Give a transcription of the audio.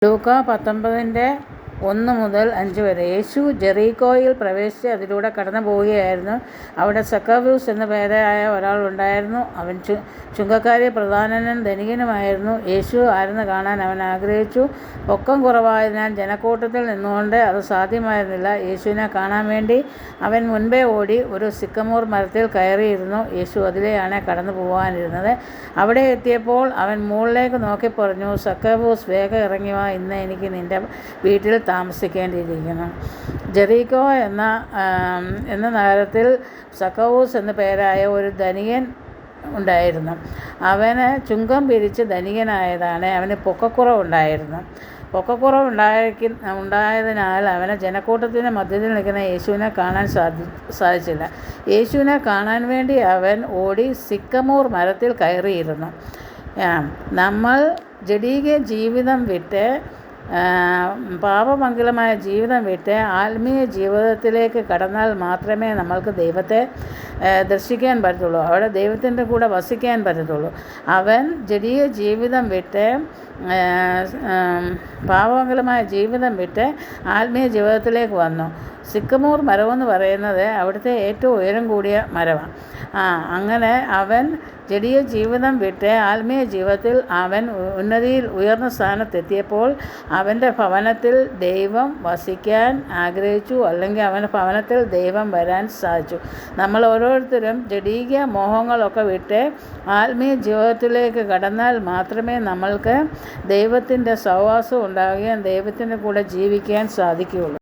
ലൂക്കാ 19:1-5 വരെ. യേശു ജെറീക്കോയിൽ പ്രവേശിച്ച് അതിലൂടെ കടന്നു പോവുകയായിരുന്നു. അവിടെ സക്കാവൂസ് എന്നു പേരായ ഒരാൾ ഉണ്ടായിരുന്നു. അവൻ ചുങ്കക്കാരിൽ പ്രധാനനും ധനികനുമായിരുന്നു. യേശു ആരെന്ന് കാണാൻ അവൻ ആഗ്രഹിച്ചു. പൊക്കം കുറവായതിനാൽ ജനക്കൂട്ടത്തിൽ നിന്നുകൊണ്ട് അത് സാധ്യമായിരുന്നില്ല. യേശുവിനെ കാണാൻ വേണ്ടി അവൻ മുൻപേ ഓടി ഒരു സിക്കമോർ മരത്തിൽ കയറിയിരുന്നു. യേശു അതിലെയാണ് കടന്നു പോവാനിരുന്നത്. അവിടെ എത്തിയപ്പോൾ അവൻ മുകളിലേക്ക് നോക്കി പറഞ്ഞു, സക്കാവൂസ്, വേഗം ഇറങ്ങി വാ, ഇന്ന് എനിക്ക് നിന്റെ വീട്ടിൽ താമസിക്കേണ്ടിയിരിക്കുന്നു. ജെറീക്കോ എന്ന നഗരത്തിൽ സക്കാവൂസ് എന്നു പേരായ ഒരു ധനികൻ ഉണ്ടായിരുന്നു. അവന് ചുങ്കം പിരിച്ച് ധനികനായതാണ്. അവന് പൊക്കക്കുറവുണ്ടായതിനാൽ അവന് ജനക്കൂട്ടത്തിൻ്റെ മധ്യത്തിൽ നിൽക്കുന്ന യേശുവിനെ കാണാൻ സാധിച്ചില്ല. യേശുവിനെ കാണാൻ വേണ്ടി അവൻ ഓടി സിക്കമോർ മരത്തിൽ കയറിയിരുന്നു. നമ്മൾ ജഡീക ജീവിതം വിട്ട്, പാപമംഗലമായ ജീവിതം വിട്ട് ആത്മീയ ജീവിതത്തിലേക്ക് കടന്നാൽ മാത്രമേ നമ്മൾക്ക് ദൈവത്തെ ദർശിക്കാൻ പറ്റത്തുള്ളൂ, അവിടെ ദൈവത്തിൻ്റെ കൂടെ വസിക്കാൻ പറ്റത്തുള്ളൂ. അവൻ ജഡീക ജീവിതം വിട്ട്, പാപമംഗലമായ ജീവിതം വിട്ട് ആത്മീയ ജീവിതത്തിലേക്ക് വന്നു. സിക്കമോർ മരമെന്ന് പറയുന്നത് അവിടുത്തെ ഏറ്റവും ഉയരം കൂടിയ മരമാണ്. അങ്ങനെ അവൻ ജഡീയ ജീവിതം വിട്ട് ആത്മീയ ജീവിതത്തിൽ അവൻ ഉന്നതിയിൽ ഉയർന്ന സ്ഥാനത്തെത്തിയപ്പോൾ അവൻ്റെ ഭവനത്തിൽ ദൈവം വസിക്കാൻ ആഗ്രഹിച്ചു, അല്ലെങ്കിൽ അവൻ്റെ ഭവനത്തിൽ ദൈവം വരാൻ സാധിച്ചു. നമ്മൾ ഓരോരുത്തരും ജഡീക മോഹങ്ങളൊക്കെ വിട്ട് ആത്മീയ ജീവിതത്തിലേക്ക് കടന്നാൽ മാത്രമേ നമ്മൾക്ക് ദൈവത്തിൻ്റെ സഹവാസം ഉണ്ടാവുകയും ദൈവത്തിൻ്റെ കൂടെ ജീവിക്കാൻ സാധിക്കുകയുള്ളൂ.